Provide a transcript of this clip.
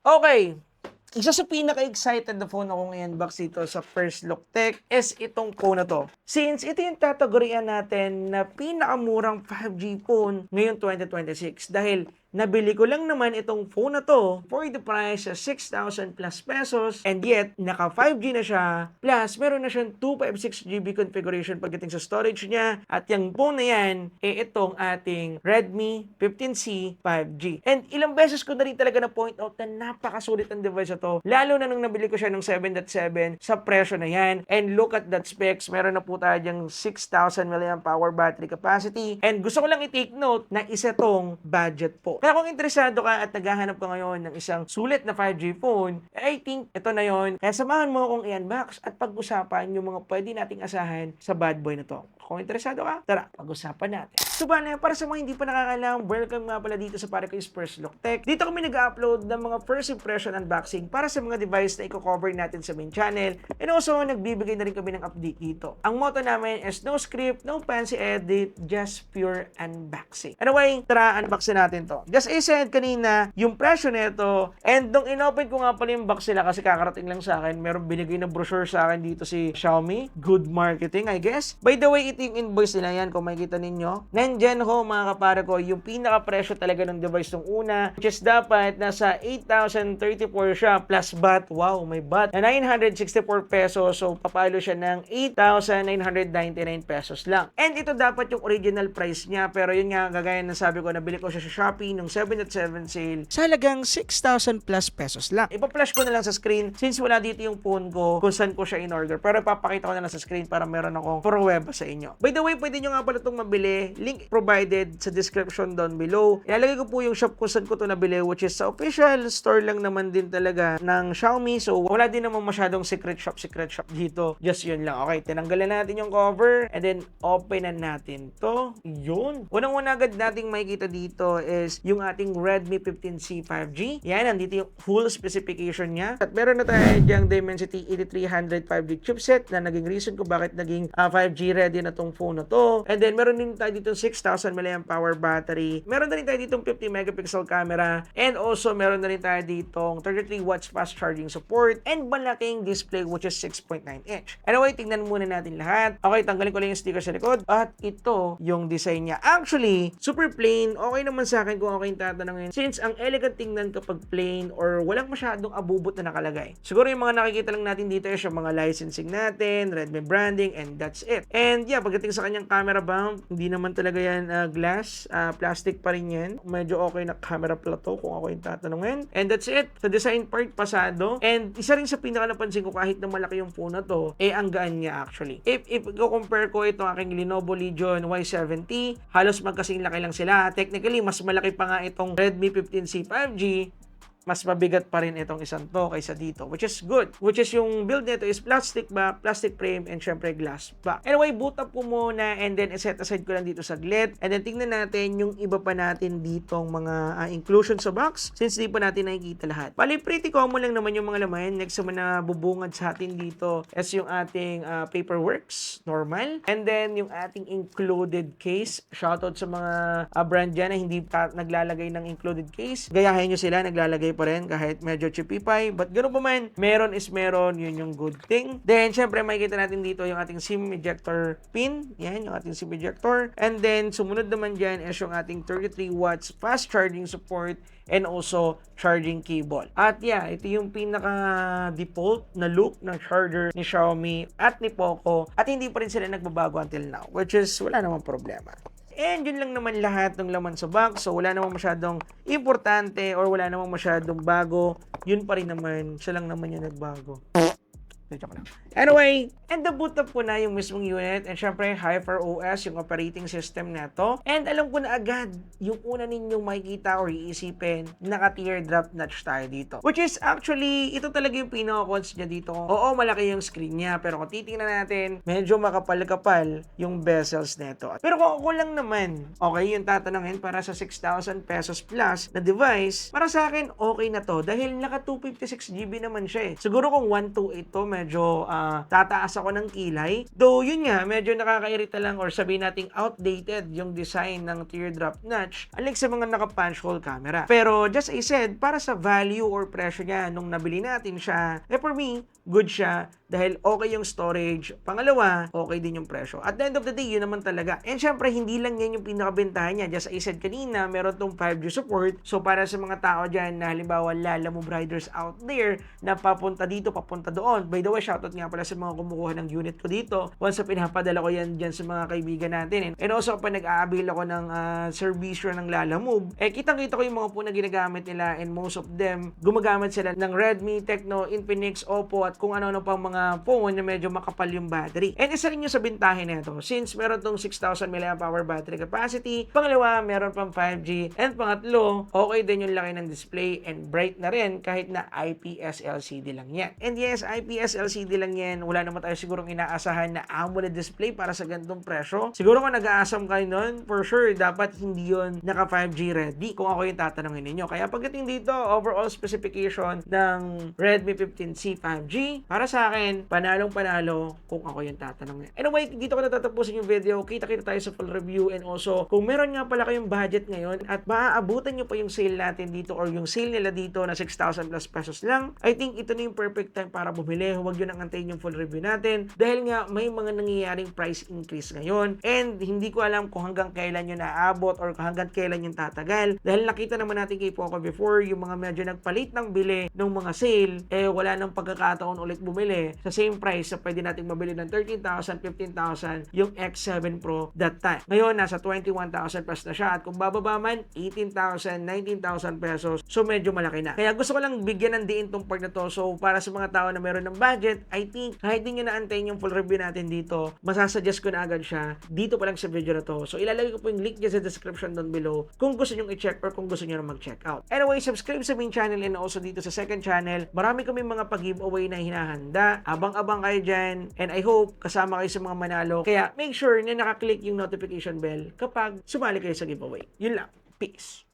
Okay. Isa sa pinaka-excited na phone ako ngayon box dito sa First Look Tech is itong phone na to. Since ito yung kategorya natin na pinakamurang 5G phone ngayon 2026 dahil nabili ko lang naman itong phone na to for the price of 6,000 plus pesos and yet naka 5G na siya plus meron na siyang 256GB configuration pagdating sa storage niya at yung phone na yan itong ating Redmi 15C 5G. And ilang beses ko na rin talaga na point out na napakasulit ang device na to lalo na nung nabili ko siya ng 7.7 sa presyo na yan. And look at that specs, meron na po tayo diyang 6,000 mAh battery capacity and gusto ko lang i-take note na isa tong budget po. Kaya kung interesado ka at naghahanap ka ngayon ng isang sulit na 5G phone, I think ito na yon. Kaya samahan mo akong i-unbox at pag-usapan yung mga pwede nating asahan sa bad boy na to. Kung interesado ka, tara, pag-usapan natin. So bana, para sa mga hindi pa nakakalam, welcome nga pala dito sa Paraco's First Look Tech. Dito kami nag-upload ng mga first impression unboxing para sa mga device na i-cover natin sa main channel. And also, nagbibigay na rin kami ng update dito. Ang motto namin is no script, no fancy edit, just pure unboxing. Anyway, tara, unboxing natin to. Just I said kanina, yung presyo nito, and nung inopen ko nga pala yung box nila kasi kakarating lang sa akin, meron binigay na brochure sa akin dito si Xiaomi. Good marketing, I guess. By the way, ito yung invoice nila yan, kung makikita ninyo. Nandyan ho, mga kapare ko, yung pinaka-presyo talaga ng device nung una, which is dapat nasa 8,034 siya, plus VAT. Wow, may VAT. Na 964 pesos, so papalo siya ng 8,999 pesos lang. And ito dapat yung original price niya, pero yun nga, gagaya ng sabi ko, nabili ko siya sa Shopee nung 7.7 sale sa halagang 6,000 plus pesos lang. Ipa-flash ko na lang sa screen since wala dito yung phone ko kung saan ko siya in-order. Pero ipapakita ko na lang sa screen para meron akong pruweba sa inyo. By the way, pwede nyo nga pala itong mabili. Link provided sa description down below. Ilalagay ko po yung shop kung saan ko ito nabili which is sa official store lang naman din talaga ng Xiaomi. So, wala din naman masyadong secret shop dito. Just yun lang. Okay, tinanggalan natin yung cover and then openan natin to. Yun. Unang-una agad nating makikita dito is yung ating Redmi 15C 5G. Yan, nandito yung full specification niya. At meron na tayo diyang Dimensity 8300 5G chipset na naging reason ko bakit naging 5G ready na tong phone na to. And then, meron din tayo dito 6,000 mAh battery. Meron na rin tayo dito 50 megapixel camera. And also, meron na rin tayo dito 33 watts fast charging support. And malaking display which is 6.9 inch. Anyway, tingnan muna natin lahat. Okay, tanggalin ko lang yung sticker sa likod. At ito yung design niya. Actually, super plain. Okay naman sa akin kung okay yung tatanungin. Since ang elegant tingnan kapag plain or walang masyadong abubot na nakalagay. Siguro yung mga nakikita lang natin dito is yung mga licensing natin, Redmi branding, and that's it. And yeah, pagdating sa kanyang camera bump, hindi naman talaga yan glass. Plastic pa rin yan. Medyo okay na camera plato kung ako yung tatanungin. And that's it. Sa design part, pasado. And isa rin sa pinaka napansin ko kahit na malaki yung phone na to, ang gaan niya actually. If compare ko itong aking Lenovo Legion Y70, halos magkasing laki lang sila. Technically, mas malaki pa nga itong Redmi 15C 5G, mas mabigat pa rin itong isang to kaysa dito, which is good. Which is yung build nito is plastic back, plastic frame, and syempre glass back. Anyway, boot up ko muna and then set aside ko lang dito saglit. And then tingnan natin yung iba pa natin ditong mga inclusion sa box since di pa natin nakikita lahat. Bali, pretty common lang naman yung mga laman. Next naman na bubungad sa atin dito is yung ating Paperworks, normal. And then yung ating included case. Shoutout sa mga brand dyan na hindi naglalagay ng included case. Gayahin nyo sila, naglalagay pa rin kahit medyo chipipay. But ganoon pa man, meron is meron. Yun yung good thing. Then, syempre, makikita natin dito yung ating SIM ejector pin. Yan, yung ating SIM ejector. And then, sumunod naman dyan is yung ating 33 watts fast charging support and also charging cable. At yeah, ito yung pinaka-default na look ng charger ni Xiaomi at ni Poco. At hindi pa rin sila nagbabago until now, which is wala namang problema. And yun lang naman lahat ng laman sa box. So wala namang masyadong importante or wala namang masyadong bago. Yun pa rin naman. Siya lang naman yung nagbago. Anyway, and the boot up ko na yung mismong unit and syempre Hyper OS yung operating system na to. And alam ko na agad yung una ninyong makikita or iisipin, naka-teardrop notch tayo dito. Which is actually, ito talaga yung pinaka-cons niya dito. Oo, malaki yung screen niya pero kung titingnan natin, medyo makapal-kapal yung bezels nito. Pero kung ako lang naman, okay, yung tatanungin para sa 6,000 pesos plus na device, para sa akin, okay na to dahil naka 256GB naman siya eh. Siguro kung 128 to, medyo tataas ako ng kilay. Though yun nga, medyo nakakairita lang or sabihin nating outdated yung design ng teardrop notch unlike sa mga naka-punch hole camera. Pero just as I said, para sa value or presyo niya nung nabili natin siya, for me, good siya dahil okay yung storage. Pangalawa, okay din yung presyo. At the end of the day, yun naman talaga. And syempre, hindi lang yan yung pinakabentahan niya. Just as I said kanina, meron tong 5G support. So para sa mga tao dyan na halimbawa lalamove riders out there na papunta dito, papunta doon. By the way, shoutout nga pala sa mga kumukuha ng unit ko dito. Once na pinapadala ko yan dyan sa mga kaibigan natin. And also, kapag nag-aabil ako ng servisyo ng lalamove, kitang-kita ko yung mga po na ginagamit nila and most of them, gumagamit sila ng Redmi, Tecno, Infinix, Oppo at kung ano-ano pang mga phone na medyo makapal yung battery. And isa rin yung sa bintahin nito. Since meron tong 6,000 mAh battery capacity, pangalawa, meron pang 5G, and pangatlo, okay din yung laki ng display and bright na rin kahit na IPS LCD lang yan. And yes, IPS LCD lang yan. Wala naman tayo sigurong inaasahan na AMOLED display para sa ganitong presyo. Siguro kung nag-aasam kayo nun, for sure, dapat hindi yun naka 5G ready kung ako yung tatanungin ninyo. Kaya pagdating dito, overall specification ng Redmi 15C 5G, para sa akin, panalong-panalo kung ako yung tatanungin. Anyway, dito ko natatapusin yung video. Kita-kita tayo sa full review and also, kung meron nga pala kayong budget ngayon at maaabutan nyo pa yung sale natin dito or yung sale nila dito na 6,000 plus pesos lang, I think ito na yung perfect time para bumili. Huwag yun ang antayin yung full review natin dahil nga may mga nangyayaring price increase ngayon and hindi ko alam kung hanggang kailan yun naaabot or hanggang kailan yung tatagal dahil nakita naman natin kay Poco before yung mga medyo nagpalit ng bili ng mga sale, wala nang pagkakataon ulit bumili sa same price na pwede nating mabili ng 13,000, 15,000 yung X7 Pro that time. Ngayon, nasa 21,000 plus na siya at kung bababa man, 18,000, 19,000 pesos. So, medyo malaki na. Kaya gusto ko lang bigyan ng diin tong part na to. So, para sa mga tao na meron ng budget, I think kahit din nyo naantayin yung full review natin dito, masasuggest ko na agad siya dito pa lang sa video na to. So, ilalagay ko po yung link dyan sa description down below kung gusto nyo i-check or kung gusto nyo na mag-check out. Anyway, subscribe sa main channel and also dito sa second channel. Marami kami mga pag-giveaway na hinahanda. Abang-abang kayo dyan. And I hope kasama kayo sa mga manalo. Kaya make sure na nakaklik yung notification bell kapag sumali kayo sa giveaway. Yun lang. Peace.